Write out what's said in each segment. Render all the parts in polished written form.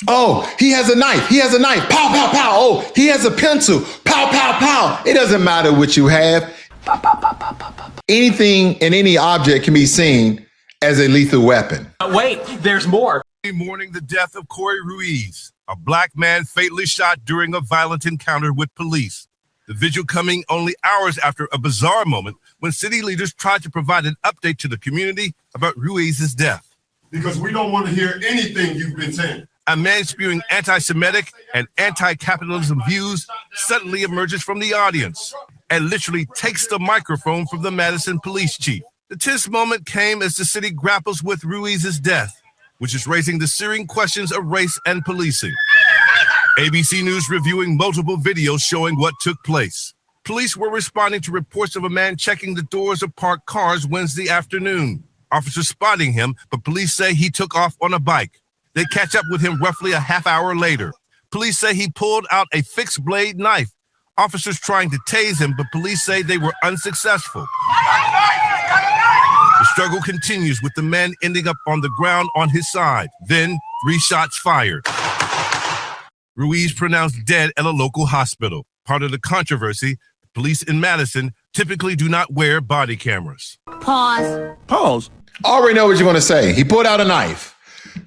Oh, he has a knife. He has a knife. Pow, pow, pow. Oh, he has a pencil. Pow, pow, pow. It doesn't matter what you have. Anything and any object can be seen as a lethal weapon. Wait, there's more. Mourning the death of Corey Ruiz, a black man fatally shot during a violent encounter with police. The vigil coming only hours after a bizarre moment when city leaders tried to provide an update to the community about Ruiz's death. Because we don't want to hear anything you've been saying. A man spewing anti-Semitic and anti-capitalism views suddenly emerges from the audience and literally takes the microphone from the Madison police chief. The tense moment came as the city grapples with Ruiz's death, which is raising the searing questions of race and policing. ABC News reviewing multiple videos showing what took place. Police were responding to reports of a man checking the doors of parked cars Wednesday afternoon. Officers spotting him, but police say he took off on a bike. They catch up with him roughly a half hour later. Police say he pulled out a fixed blade knife. Officers trying to tase him, but police say they were unsuccessful. The struggle continues with the man ending up on the ground on his side. Then 3 shots fired. Ruiz pronounced dead at a local hospital. Part of the controversy, police in Madison typically do not wear body cameras. Pause. Already know what you're going to say. He pulled out a knife.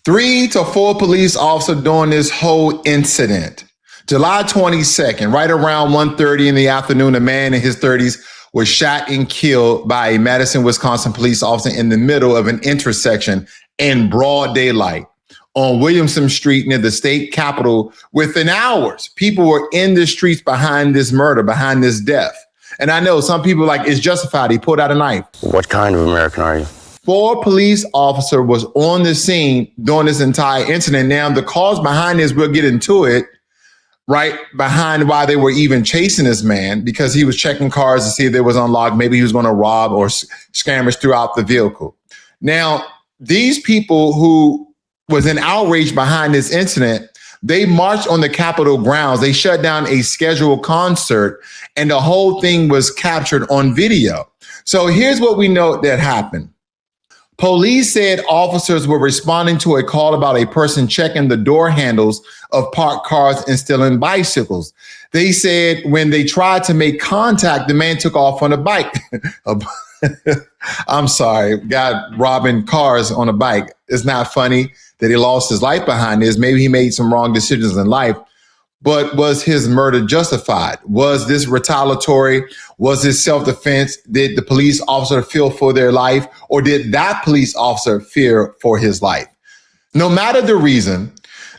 3 to 4 police officers during this whole incident. July 22nd, right around 1:30 in the afternoon, a man in his 30s was shot and killed by a Madison, Wisconsin police officer in the middle of an intersection in broad daylight on Williamson Street near the state capitol. Within hours, people were in the streets behind this murder, behind this death. And I know some people like, it's justified. He pulled out a knife. What kind of American are you? 4 police officers was on the scene during this entire incident. Now, the cause behind this, we'll get into it, right behind why they were even chasing this man, because he was checking cars to see if they was unlocked. Maybe he was going to rob or scavenge throughout the vehicle. Now, these people who was in outrage behind this incident, they marched on the Capitol grounds. They shut down a scheduled concert, and the whole thing was captured on video. So here's what we know that happened. Police said officers were responding to a call about a person checking the door handles of parked cars and stealing bicycles. They said when they tried to make contact, the man took off on a bike. I'm sorry, guy robbing cars on a bike. It's not funny that he lost his life behind this. Maybe he made some wrong decisions in life. But was his murder justified? Was this retaliatory? Was this self-defense? Did the police officer fear for their life? Or did that police officer fear for his life? No matter the reason,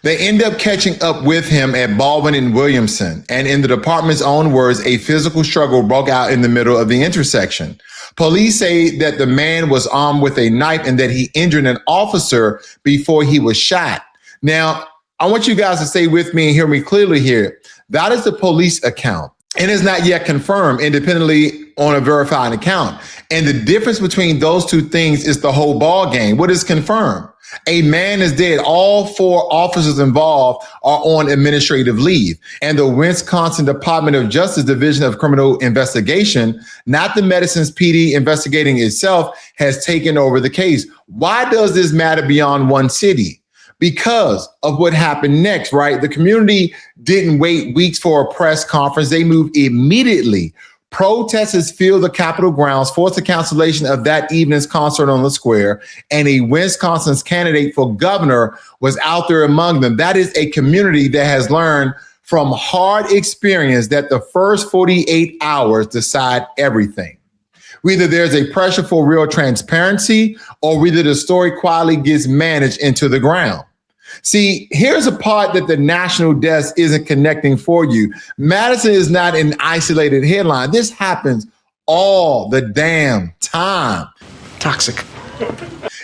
they end up catching up with him at Baldwin and Williamson. And in the department's own words, a physical struggle broke out in the middle of the intersection. Police say that the man was armed with a knife and that he injured an officer before he was shot. Now, I want you guys to stay with me and hear me clearly here. That is the police account, and it's not yet confirmed independently on a verified account. And the difference between those two things is the whole ball game. What is confirmed? A man is dead. All 4 officers involved are on administrative leave. And the Wisconsin Department of Justice Division of Criminal Investigation, not the Madison's PD investigating itself, has taken over the case. Why does this matter beyond one city? Because of what happened next, right? The community didn't wait weeks for a press conference. They moved immediately. Protesters filled the Capitol grounds, forced the cancellation of that evening's concert on the square, and a Wisconsin's candidate for governor was out there among them. That is a community that has learned from hard experience that the first 48 hours decide everything. Whether there's a pressure for real transparency or whether the story quietly gets managed into the ground. See, here's a part that the national desk isn't connecting for you. Madison is not an isolated headline. This happens all the damn time. Toxic.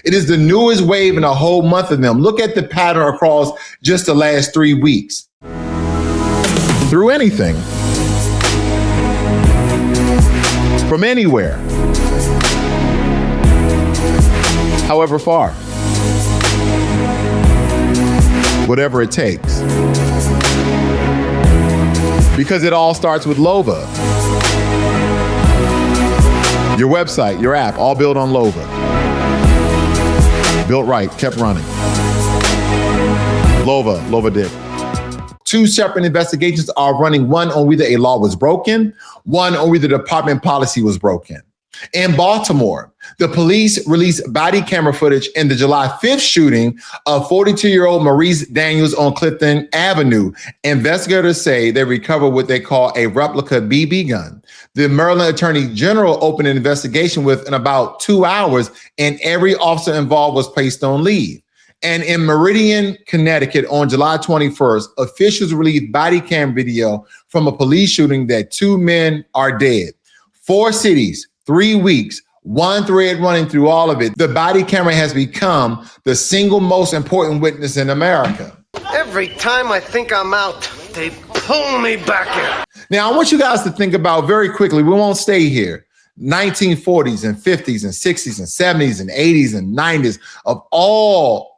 It is the newest wave in a whole month of them. Look at the pattern across just the last 3 weeks. Through anything. From anywhere. However far. Whatever it takes. Because it all starts with Lova. Your website, your app, all built on Lova. Built right, kept running. Lova did. Two separate investigations are running, one on whether a law was broken, one on whether department policy was broken. In Baltimore, the police released body camera footage in the July 5th shooting of 42-year-old Maurice Daniels on Clifton Avenue. Investigators say they recovered what they call a replica BB gun. The Maryland Attorney General opened an investigation within about 2 hours, and every officer involved was placed on leave. And in Meridian, Connecticut, on July 21st, officials released body cam video from a police shooting that 2 men are dead. 4 cities, 3 weeks, one thread running through all of it. The body camera has become the single most important witness in America. Every time I think I'm out, they pull me back in. Now, I want you guys to think about very quickly, we won't stay here, 1940s and 50s and 60s and 70s and 80s and 90s of all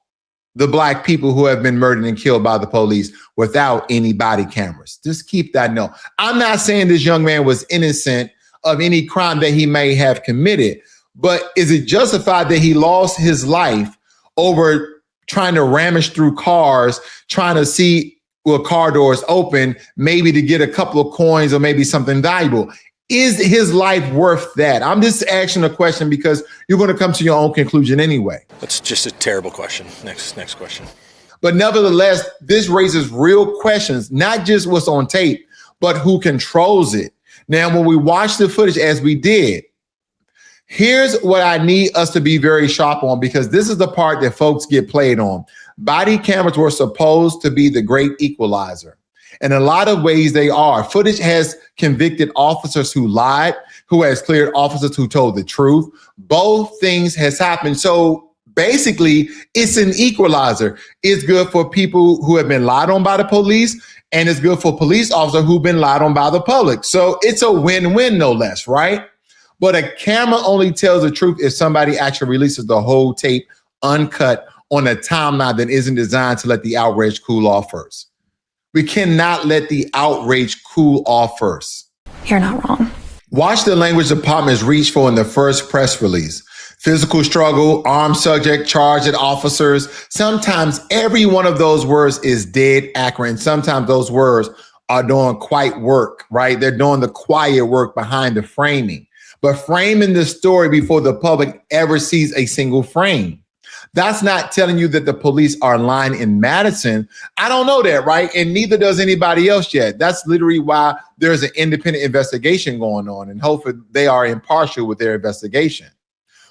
the Black people who have been murdered and killed by the police without any body cameras. Just keep that note. I'm not saying this young man was innocent of any crime that he may have committed, but is it justified that he lost his life over trying to rummage through cars, trying to see will car doors open, maybe to get a couple of coins or maybe something valuable? Is his life worth that? I'm just asking a question because you're going to come to your own conclusion anyway. That's just a terrible question. Next question. But nevertheless, this raises real questions, not just what's on tape, but who controls it. Now, when we watch the footage as we did, here's what I need us to be very sharp on, because this is the part that folks get played on. Body cameras were supposed to be the great equalizer. In a lot of ways, they are. Footage has convicted officers who lied, who has cleared officers who told the truth. Both things has happened. So basically, it's an equalizer. It's good for people who have been lied on by the police, and it's good for police officers who've been lied on by the public. So it's a win-win, no less, right? But a camera only tells the truth if somebody actually releases the whole tape uncut on a timeline that isn't designed to let the outrage cool off first. We cannot let the outrage cool off first. You're not wrong. Watch the language departments reach for in the first press release. Physical struggle, armed subject, charged at officers. Sometimes every one of those words is dead accurate. And sometimes those words are doing quiet work, right? They're doing the quiet work behind the framing. But framing the story before the public ever sees a single frame. That's not telling you that the police are lying in Madison. I don't know that, right? And neither does anybody else yet. That's literally why there's an independent investigation going on, and hopefully they are impartial with their investigation.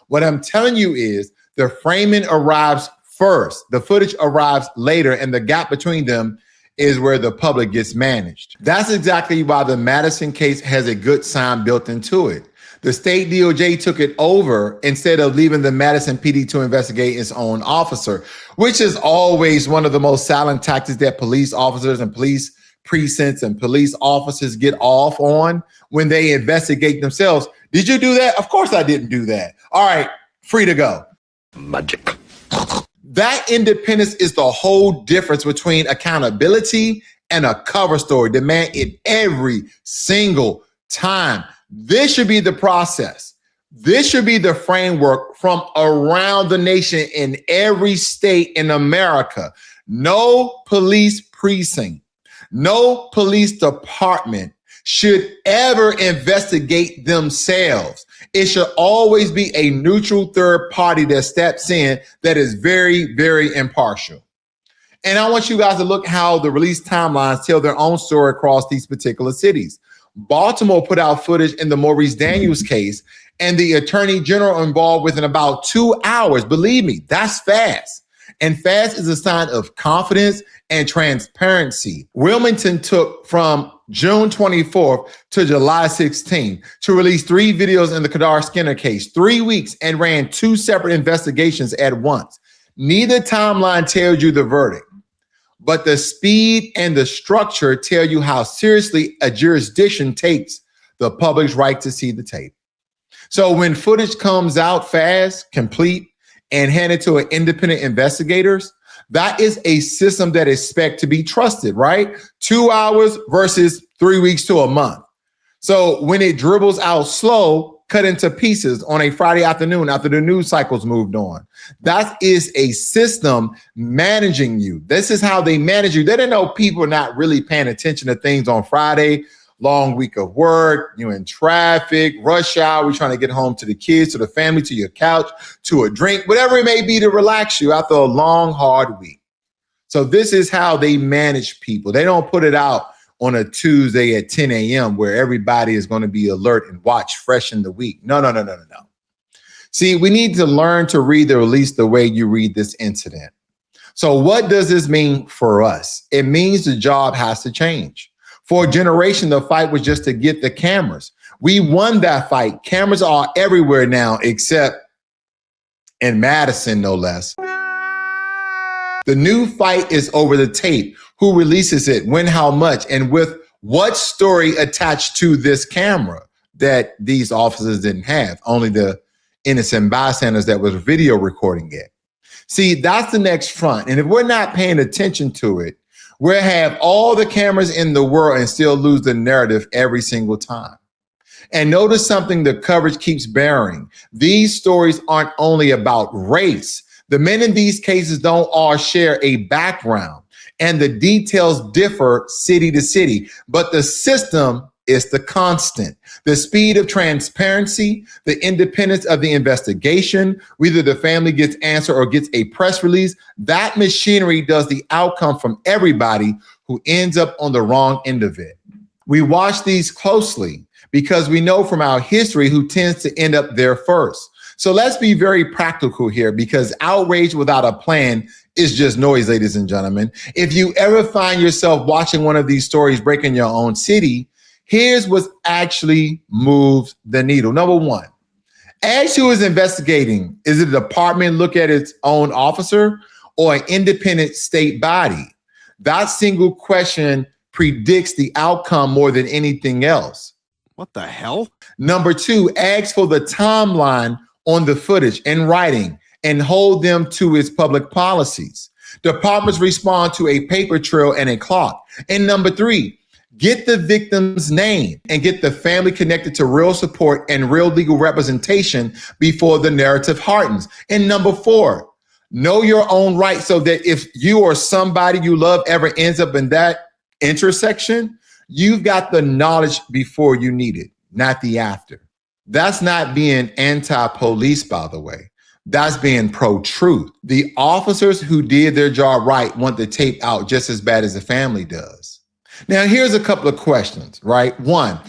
What I'm telling you is the framing arrives first. The footage arrives later, and the gap between them is where the public gets managed. That's exactly why the Madison case has a good sign built into it. The state DOJ took it over instead of leaving the Madison PD to investigate its own officer, which is always one of the most silent tactics that police officers and police precincts and police officers get off on when they investigate themselves. Did you do that? Of course I didn't do that. All right, free to go. Magic. That independence is the whole difference between accountability and a cover story. Demand it every single time. This should be the process. This should be the framework from around the nation in every state in America. No police precinct, no police department should ever investigate themselves. It should always be a neutral third party that steps in that is very, very impartial. And I want you guys to look how the release timelines tell their own story across these particular cities. Baltimore put out footage in the Maurice Daniels case, and the attorney general involved within about 2 hours. Believe me, that's fast. And fast is a sign of confidence and transparency. Wilmington took from June 24th to July 16th to release 3 videos in the Kadar Skinner case, 3 weeks, and ran 2 separate investigations at once. Neither timeline tells you the verdict, but the speed and the structure tell you how seriously a jurisdiction takes the public's right to see the tape. So when footage comes out fast, complete, and handed to an independent investigators, that is a system that is expected to be trusted, right? 2 hours versus 3 weeks to a month. So when it dribbles out slow, cut into pieces on a Friday afternoon after the news cycles moved on. That is a system managing you. This is how they manage you. They didn't know people are not really paying attention to things on Friday, long week of work, you're in traffic, rush hour, we're trying to get home to the kids, to the family, to your couch, to a drink, whatever it may be to relax you after a long, hard week. So this is how they manage people. They don't put it out on a Tuesday at 10 a.m. where everybody is going to be alert and watch fresh in the week. No. See, we need to learn to read the release the way you read this incident. So what does this mean for us? It means the job has to change. For a generation, the fight was just to get the cameras. We won that fight. Cameras are everywhere now, except in Madison, no less. The new fight is over the tape. Who releases it, when, how much, and with what story attached to this camera that these officers didn't have, only the innocent bystanders that was video recording it. See, that's the next front. And if we're not paying attention to it, we'll have all the cameras in the world and still lose the narrative every single time. And notice something the coverage keeps bearing. These stories aren't only about race. The men in these cases don't all share a background, and the details differ city to city, but the system is the constant. The speed of transparency, the independence of the investigation, whether the family gets answer or gets a press release, that machinery does the outcome from everybody who ends up on the wrong end of it. We watch these closely because we know from our history who tends to end up there first. So let's be very practical here, because outrage without a plan is just noise, ladies and gentlemen. If you ever find yourself watching one of these stories break in your own city, here's what actually moves the needle. Number one, ask who is investigating. Is it a department look at its own officer or an independent state body? That single question predicts the outcome more than anything else. What the hell? Number two, ask for the timeline on the footage in writing and hold them to its public policies. Departments respond to a paper trail and a clock. And number three, get the victim's name and get the family connected to real support and real legal representation before the narrative hardens. And number four, know your own rights so that if you or somebody you love ever ends up in that intersection, you've got the knowledge before you need it, not the after. That's not being anti-police, by the way. That's being pro-truth. The officers who did their job right want the tape out just as bad as the family does. Now, here's a couple of questions, right? One,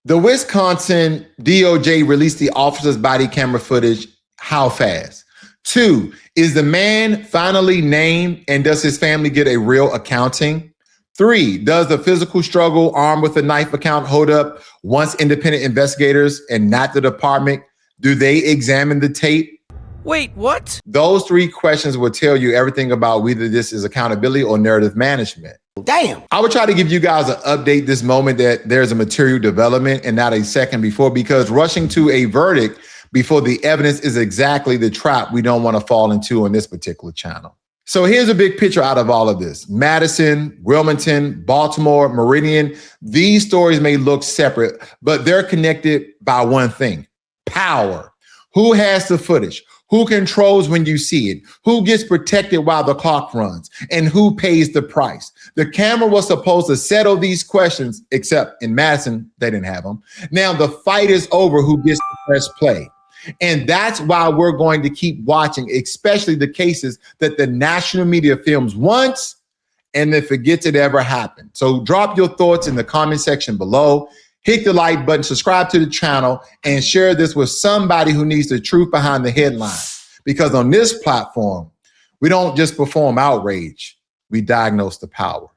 the Wisconsin DOJ released the officer's body camera footage. How fast? Two, is the man finally named and does his family get a real accounting? Three, does the physical struggle armed with a knife account hold up once independent investigators and not the department? Do they examine the tape? Wait, what? Those three questions will tell you everything about whether this is accountability or narrative management. Damn. I would try to give you guys an update this moment that there's a material development and not a second before, because rushing to a verdict before the evidence is exactly the trap we don't want to fall into on this particular channel. So here's a big picture out of all of this. Madison, Wilmington, Baltimore, Meridian, these stories may look separate, but they're connected by one thing: power. Who has the footage? Who controls when you see it? Who gets protected while the clock runs? And who pays the price? The camera was supposed to settle these questions, except in Madison, they didn't have them. Now the fight is over. Who gets to press play? And that's why we're going to keep watching, especially the cases that the national media films once and then forgets it ever happened. So drop your thoughts in the comment section below. Hit the like button, subscribe to the channel, and share this with somebody who needs the truth behind the headline. Because on this platform, we don't just perform outrage, we diagnose the power.